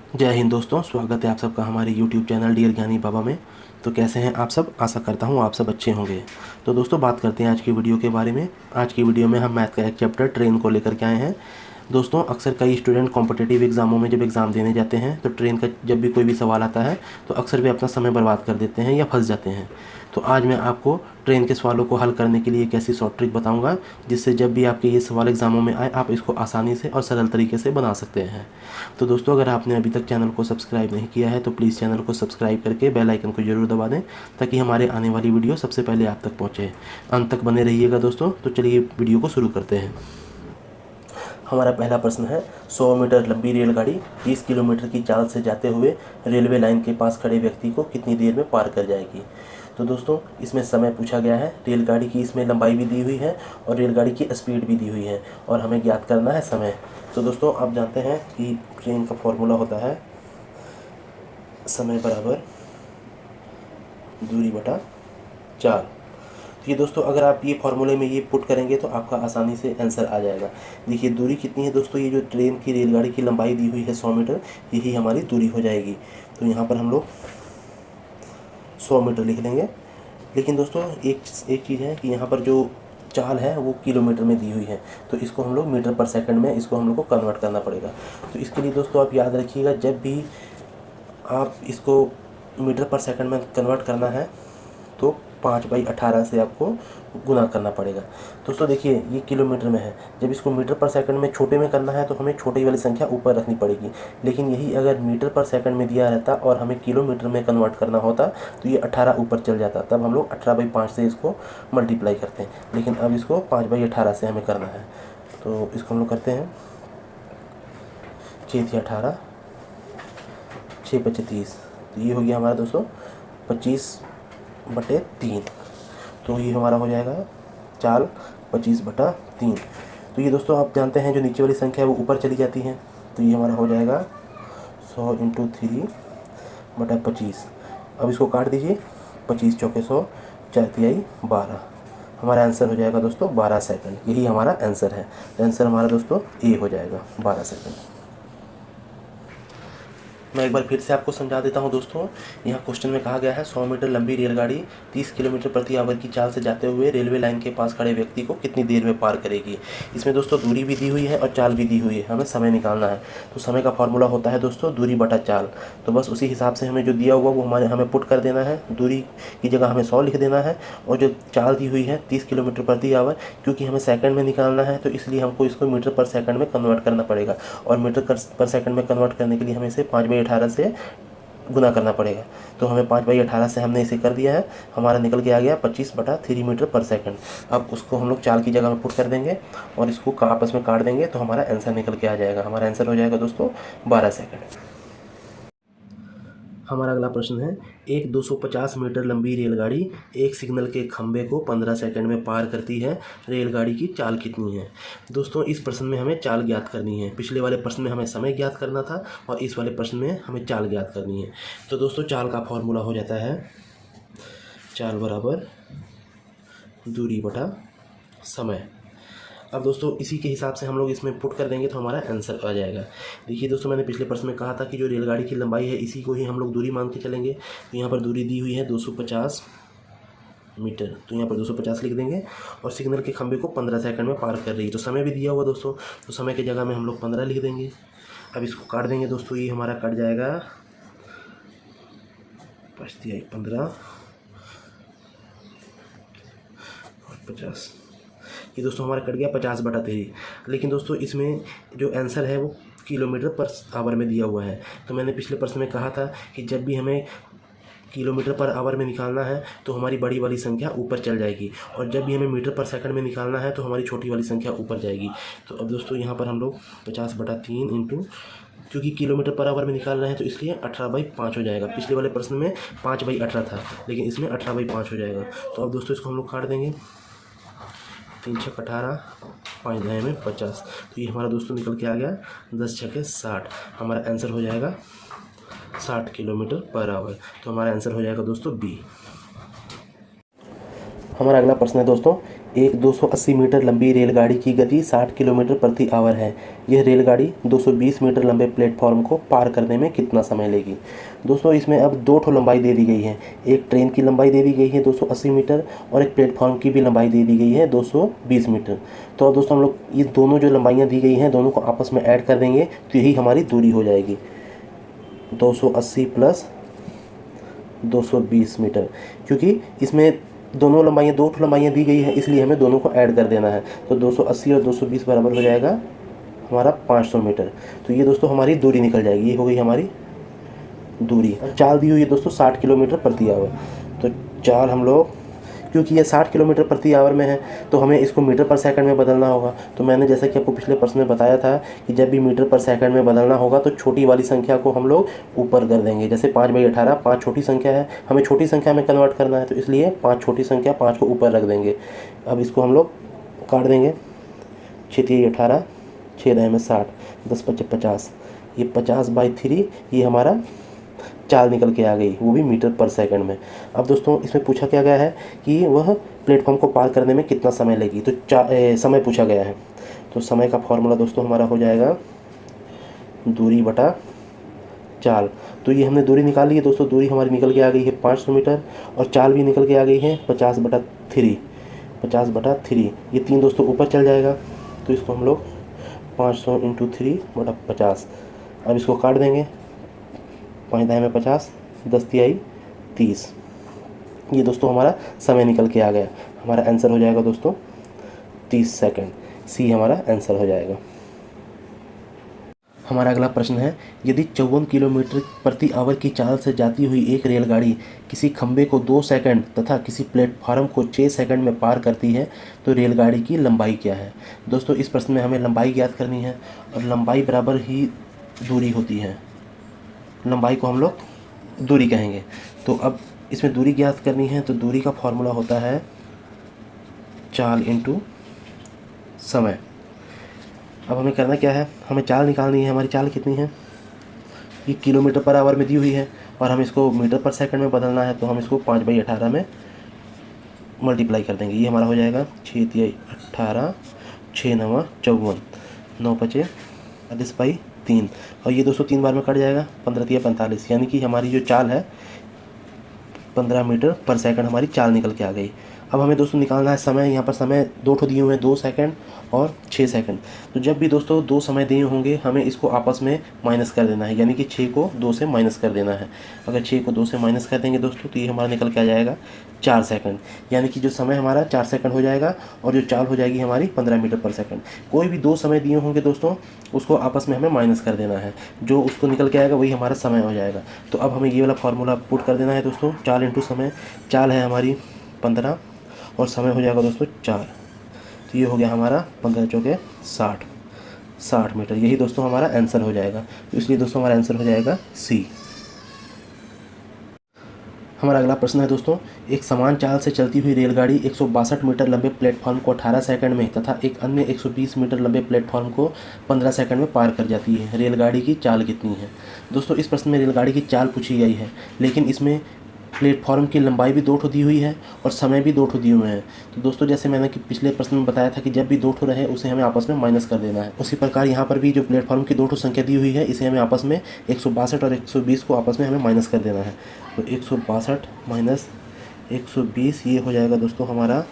जय हिंद दोस्तों, स्वागत है आप सबका हमारे YouTube चैनल डियर ज्ञानी बाबा में। तो कैसे हैं आप सब? आशा करता हूँ आप सब अच्छे होंगे। तो दोस्तों बात करते हैं आज की वीडियो के बारे में। आज की वीडियो में हम मैथ का एक चैप्टर ट्रेन को लेकर के आए हैं। दोस्तों अक्सर कई स्टूडेंट कॉम्पिटिटिव एग्ज़ामों में जब एग्ज़ाम देने जाते हैं तो ट्रेन का जब भी कोई भी सवाल आता है तो अक्सर वे अपना समय बर्बाद कर देते हैं या फंस जाते हैं। तो आज मैं आपको ट्रेन के सवालों को हल करने के लिए एक ऐसी शॉर्ट ट्रिक बताऊंगा जिससे जब भी आपके ये सवाल एग्ज़ामों में आए आप इसको आसानी से और सरल तरीके से बना सकते हैं। तो दोस्तों अगर आपने अभी तक चैनल को सब्सक्राइब नहीं किया है तो प्लीज़ चैनल को सब्सक्राइब करके बेल आइकन को ज़रूर दबा दें ताकि हमारे आने वाली वीडियो सबसे पहले आप तक पहुँचे। अंत तक बने रहिएगा दोस्तों। तो चलिए वीडियो को शुरू करते हैं। हमारा पहला प्रश्न है, 100 मीटर लंबी रेलगाड़ी 30 किलोमीटर की चाल से जाते हुए रेलवे लाइन के पास खड़े व्यक्ति को कितनी देर में पार कर जाएगी। तो दोस्तों इसमें समय पूछा गया है, रेलगाड़ी की इसमें लंबाई भी दी हुई है और रेलगाड़ी की स्पीड भी दी हुई है और हमें ज्ञात करना है समय। तो दोस्तों आप जानते हैं कि ट्रेन का फॉर्मूला होता है समय बराबर दूरी बटा चाल। तो ये दोस्तों अगर आप ये फार्मूले में ये पुट करेंगे तो आपका आसानी से आंसर आ जाएगा। देखिए दूरी कितनी है दोस्तों, ये जो ट्रेन की रेलगाड़ी की लंबाई दी हुई है 100 मीटर, यही हमारी दूरी हो जाएगी। तो यहाँ पर हम लोग 100 मीटर लिख लेंगे। लेकिन दोस्तों एक चीज़ है कि यहाँ पर जो चाल है वो किलोमीटर में दी हुई है, तो इसको हम लोग मीटर पर सेकंड में इसको हम लोग को कन्वर्ट करना पड़ेगा। तो इसके लिए दोस्तों आप याद रखिएगा, जब भी आप इसको मीटर पर सेकंड में कन्वर्ट करना है तो 5/18 से आपको गुना करना पड़ेगा। दोस्तों देखिए ये किलोमीटर में है, जब इसको मीटर पर सेकंड में छोटे में करना है तो हमें छोटी वाली संख्या ऊपर रखनी पड़ेगी। लेकिन यही अगर मीटर पर सेकंड में दिया रहता और हमें किलोमीटर में कन्वर्ट करना होता तो ये 18 ऊपर चल जाता, तब हम लोग 18/5 से इसको मल्टीप्लाई करते हैं। लेकिन अब इसको 5/18 से हमें करना है, तो इसको हम लोग करते हैं 6×18 6×25। तो ये हो गया हमारा दोस्तों 25/3। तो ये हमारा हो जाएगा चाल 25/3। तो ये दोस्तों आप जानते हैं जो नीचे वाली संख्या है वो ऊपर चली जाती है, तो ये हमारा हो जाएगा 100 × 3/25। अब इसको काट दीजिए, 25 चौके 100, 4×3 12। हमारा आंसर हो जाएगा दोस्तों 12 सेकंड। यही हमारा आंसर है। आंसर हमारा दोस्तों ए हो जाएगा 12 सेकंड। मैं एक बार फिर से आपको समझा देता हूं दोस्तों। यहाँ क्वेश्चन में कहा गया है 100 मीटर लंबी रेलगाड़ी 30 किलोमीटर प्रति आवर की चाल से जाते हुए रेलवे लाइन के पास खड़े व्यक्ति को कितनी देर में पार करेगी। इसमें दोस्तों दूरी भी दी हुई है और चाल भी दी हुई है, हमें समय निकालना है। तो समय का फॉर्मूला होता है दोस्तों दूरी बटा चाल। तो बस उसी हिसाब से हमें जो दिया हुआ वो हमें पुट कर देना है। दूरी की जगह हमें 100 लिख देना है और जो चाल दी हुई है 30 किलोमीटर प्रति आवर, क्योंकि हमें सेकंड में निकालना है तो इसलिए हमको इसको मीटर पर सेकंड में कन्वर्ट करना पड़ेगा। और मीटर पर सेकंड में कन्वर्ट करने के लिए हमें इसे 5/18 से गुना करना पड़ेगा। तो हमें 5/18 से हमने इसे कर दिया है, हमारा निकल के आ गया 25/3 मीटर पर सेकंड। अब उसको हम लोग चाल की जगह में पुट कर देंगे और इसको आपस में काट देंगे तो हमारा आंसर निकल के आ जाएगा। हमारा आंसर हो जाएगा दोस्तों 12 सेकंड। हमारा अगला प्रश्न है, एक 250 मीटर लंबी रेलगाड़ी एक सिग्नल के खंभे को 15 सेकंड में पार करती है, रेलगाड़ी की चाल कितनी है। दोस्तों इस प्रश्न में हमें चाल ज्ञात करनी है। पिछले वाले प्रश्न में हमें समय ज्ञात करना था और इस वाले प्रश्न में हमें चाल ज्ञात करनी है। तो दोस्तों चाल का फॉर्मूला हो जाता है चाल बराबर दूरी बटा समय। अब दोस्तों इसी के हिसाब से हम लोग इसमें पुट कर देंगे तो हमारा आंसर आ जाएगा। देखिए दोस्तों मैंने पिछले प्रश्न में कहा था कि जो रेलगाड़ी की लंबाई है इसी को ही हम लोग दूरी मान के चलेंगे। तो यहाँ पर दूरी दी हुई है 250 मीटर, तो यहाँ पर 250 लिख देंगे और सिग्नल के खंभे को 15 सेकंड में पार कर रही है। तो समय भी दिया हुआ दोस्तों, तो समय की जगह में हम लोग 15 लिख देंगे। अब इसको काट देंगे दोस्तों, ये हमारा कट जाएगा 15 और 50। ये दोस्तों हमारा कट गया 50/3। लेकिन दोस्तों इसमें जो आंसर है वो किलोमीटर पर आवर में दिया हुआ है। तो मैंने पिछले प्रश्न में कहा था कि जब भी हमें किलोमीटर पर आवर में निकालना है तो हमारी बड़ी वाली संख्या ऊपर चल जाएगी और जब भी हमें मीटर पर सेकंड में निकालना है तो हमारी छोटी वाली संख्या ऊपर जाएगी। तो अब दोस्तों यहाँ पर हम लोग 50/3 इंटू, क्योंकि किलोमीटर पर आवर में निकाल रहे हैं तो इसलिए 18/5 हो जाएगा। पिछले वाले प्रश्न में 5/18 था लेकिन इसमें 18/5 हो जाएगा। तो अब दोस्तों इसको हम लोग काट देंगे, 3×6 = 18, 5×2 में 50। तो ये हमारा दोस्तों निकल के आ गया 10×6 = 60। हमारा आंसर हो जाएगा 60 किलोमीटर पर आवर। तो हमारा आंसर हो जाएगा दोस्तों बी। हमारा अगला प्रश्न है दोस्तों, एक 280 मीटर लंबी रेलगाड़ी की गति 60 किलोमीटर प्रति आवर है। यह रेलगाड़ी 220 मीटर लंबे प्लेटफॉर्म को पार करने में कितना समय लेगी। दोस्तों इसमें अब दो ठो लंबाई दे दी गई है। एक ट्रेन की लंबाई दे दी गई है 280 मीटर और एक प्लेटफॉर्म की भी लंबाई दे दी गई है 220 मीटर। तो अब दोस्तों हम लोग ये दोनों जो लंबाइयाँ दी गई हैं दोनों को आपस में ऐड कर देंगे तो यही हमारी दूरी हो जाएगी 280 प्लस 220 मीटर। क्योंकि इसमें दोनों लंबाइयाँ दो लंबाइयाँ दी गई है इसलिए हमें दोनों को ऐड कर देना है। तो 280 और 220 बराबर हो जाएगा हमारा 500 मीटर। तो ये दोस्तों हमारी दूरी निकल जाएगी। ये हो गई हमारी दूरी। चाल दी हुई है दोस्तों 60 किलोमीटर प्रति आवर। तो चाल हम लोग, क्योंकि ये 60 किलोमीटर प्रति आवर में है तो हमें इसको मीटर पर सेकंड में बदलना होगा। तो मैंने जैसा कि आपको पिछले प्रश्न में बताया था कि जब भी मीटर पर सेकंड में बदलना होगा तो छोटी वाली संख्या को हम लोग ऊपर कर देंगे। जैसे 5/18 5 छोटी संख्या है, हमें छोटी संख्या में कन्वर्ट करना है तो इसलिए 5 छोटी संख्या 5 को ऊपर रख देंगे। अब इसको हम लोग काट देंगे। 6×18 6 में 60 10×5 50। ये 50/3 ये हमारा चाल निकल के आ गई, वो भी मीटर पर सेकंड में। अब दोस्तों इसमें पूछा क्या गया है कि वह प्लेटफॉर्म को पार करने में कितना समय लेगी। तो समय पूछा गया है। तो समय का फॉर्मूला दोस्तों हमारा हो जाएगा दूरी बटा चाल। तो ये हमने दूरी निकाल ली है दोस्तों। दूरी हमारी निकल के आ गई है 500 मीटर और चाल भी निकल के आ गई है 50/3। 50/3 ये 3 दोस्तों ऊपर चल जाएगा। तो इसको हम लोग 500 × 3/50। अब इसको काट देंगे। 5×10 में 50 10×3 30। ये दोस्तों हमारा समय निकल के आ गया। हमारा आंसर हो जाएगा दोस्तों 30 सेकंड। सी हमारा आंसर हो जाएगा। हमारा अगला प्रश्न है, यदि 54 किलोमीटर प्रति आवर की चाल से जाती हुई एक रेलगाड़ी किसी खंभे को 2 सेकंड तथा किसी प्लेटफार्म को 6 सेकंड में पार करती है तो रेलगाड़ी की लंबाई क्या है। दोस्तों इस प्रश्न में हमें लंबाई ज्ञात करनी है और लंबाई बराबर ही दूरी होती है। लंबाई को हम लोग दूरी कहेंगे। तो अब इसमें दूरी ज्ञात करनी है तो दूरी का फॉर्मूला होता है चाल इंटू समय। अब हमें करना क्या है, हमें चाल निकालनी है। हमारी चाल कितनी है, ये किलोमीटर पर आवर में दी हुई है और हम इसको मीटर पर सेकंड में बदलना है। तो हम इसको 5/18 में मल्टीप्लाई कर देंगे। ये हमारा हो जाएगा 6×18 6×9 54 9×5 40/3 और ये 203 बार में कट जाएगा। 15×3 45। यानी कि हमारी जो चाल है 15 मीटर पर सेकंड हमारी चाल निकल के आ गई। अब हमें दोस्तों निकालना है समय। यहाँ पर समय दो ठो दिए हुए हैं, 2 सेकंड और 6 सेकंड। तो जब भी दोस्तों 2 समय दिए होंगे हमें इसको आपस में माइनस कर देना है। यानी कि 6 को 2 से माइनस कर देना है। अगर 6 को 2 से माइनस कर देंगे दोस्तों तो ये हमारा निकल के आ जाएगा 4 सेकंड। यानी कि जो समय हमारा 4 सेकंड हो जाएगा और जो चाल हो जाएगी हमारी 15 मीटर पर सेकंड। कोई भी 2 समय दिए होंगे दोस्तों उसको आपस में हमें माइनस कर देना है। जो उसको निकल के आएगा वही हमारा समय हो जाएगा। तो अब हमें ये वाला फार्मूला पुट कर देना है दोस्तों। चाल इंटू समय। चाल है हमारी 15 और समय हो जाएगा दोस्तों 4। तो ये हो गया हमारा 15×4 60 मीटर। यही दोस्तों हमारा आंसर हो जाएगा। तो इसलिए दोस्तों हमारा आंसर हो जाएगा सी। हमारा अगला प्रश्न है दोस्तों, एक समान चाल से चलती हुई रेलगाड़ी 162 मीटर लंबे प्लेटफॉर्म को 18 सेकंड में तथा एक अन्य 120 मीटर लंबे प्लेटफॉर्म को 15 सेकंड में पार कर जाती है। रेलगाड़ी की चाल कितनी है। दोस्तों इस प्रश्न में रेलगाड़ी की चाल पूछी गई है लेकिन इसमें प्लेटफॉर्म की लंबाई भी 2 ठो दी हुई है और समय भी 2 ठो दिए हुए हैं। तो दोस्तों जैसे मैंने कि पिछले प्रश्न में बताया था कि जब भी 2 ठो रहे उसे हमें आपस में माइनस कर देना है। उसी प्रकार यहाँ पर भी जो प्लेटफॉर्म की 2 ठो संख्या दी हुई है इसे हमें आपस में 162 और 120 को आपस में हमें माइनस कर देना है। तो 162 माइनस 120 ये हो जाएगा दोस्तों हमारा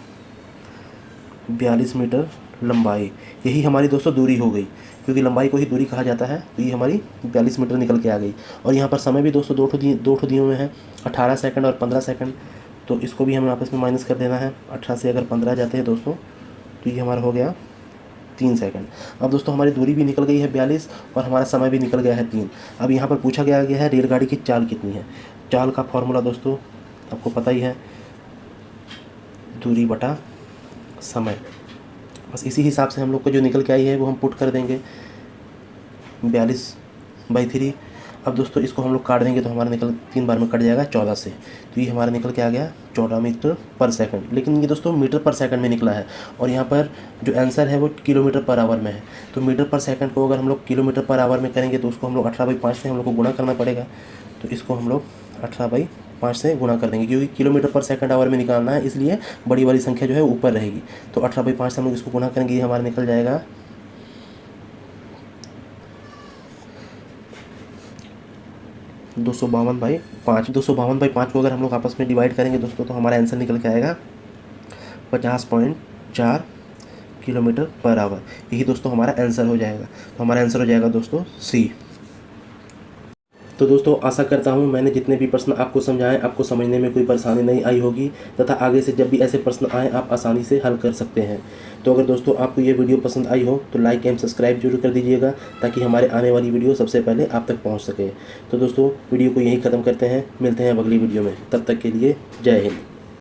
42 मीटर लंबाई। यही हमारी दोस्तों दूरी हो गई, क्योंकि लंबाई को ही दूरी कहा जाता है। तो ये हमारी 42 मीटर निकल के आ गई। और यहाँ पर समय भी दोस्तों 2 ठो दिए हुए हैं, 18 सेकंड और 15 सेकंड। तो इसको भी हमें आपस में माइनस कर देना है। 18 से अगर 15 जाते हैं दोस्तों तो ये हमारा हो गया 3 सेकंड। अब दोस्तों हमारी दूरी भी निकल गई है 42 और हमारा समय भी निकल गया है 3। अब यहाँ पर पूछा गया है रेलगाड़ी की चाल कितनी है। चाल का फॉर्मूला दोस्तों आपको पता ही है, दूरी बटा समय। बस इसी हिसाब से हम लोग को जो निकल के आई है वो हम पुट कर देंगे 42/3। अब दोस्तों इसको हम लोग काट देंगे तो हमारा निकल 3 बार में कट जाएगा 14 से। तो ये हमारा निकल के आ गया 14 मीटर पर सेकंड। लेकिन ये दोस्तों मीटर पर सेकंड में निकला है और यहाँ पर जो आंसर है वो किलोमीटर पर आवर में है। तो मीटर पर सेकंड को अगर हम लोग किलोमीटर पर आवर में करेंगे तो उसको हम लोग 18/5 से हम लोग को गुणा करना पड़ेगा। तो इसको हम लोग 18/5 5 से गुना कर देंगे, क्योंकि किलोमीटर पर सेकंड आवर में निकालना है, इसलिए बड़ी वाली संख्या जो है ऊपर रहेगी। तो 18/5 से हम लोग इसको गुना करेंगे, ये हमारा निकल जाएगा 252/5। 252/5 को अगर हम लोग आपस में डिवाइड करेंगे दोस्तों, तो हमारा आंसर निकल के आएगा 50.4 किलोमीटर पर आवर। यही दोस्तों हमारा आंसर हो जाएगा। तो हमारा आंसर हो जाएगा दोस्तों सी। तो दोस्तों आशा करता हूँ मैंने जितने भी प्रश्न आपको समझाएं आपको समझने में कोई परेशानी नहीं आई होगी, तथा आगे से जब भी ऐसे प्रश्न आएँ आप आसानी से हल कर सकते हैं। तो अगर दोस्तों आपको ये वीडियो पसंद आई हो तो लाइक एंड सब्सक्राइब जरूर कर दीजिएगा, ताकि हमारे आने वाली वीडियो सबसे पहले आप तक पहुँच सके। तो दोस्तों वीडियो को यहीं ख़त्म करते हैं, मिलते हैं अब अगली वीडियो में। तब तक के लिए जय हिंद।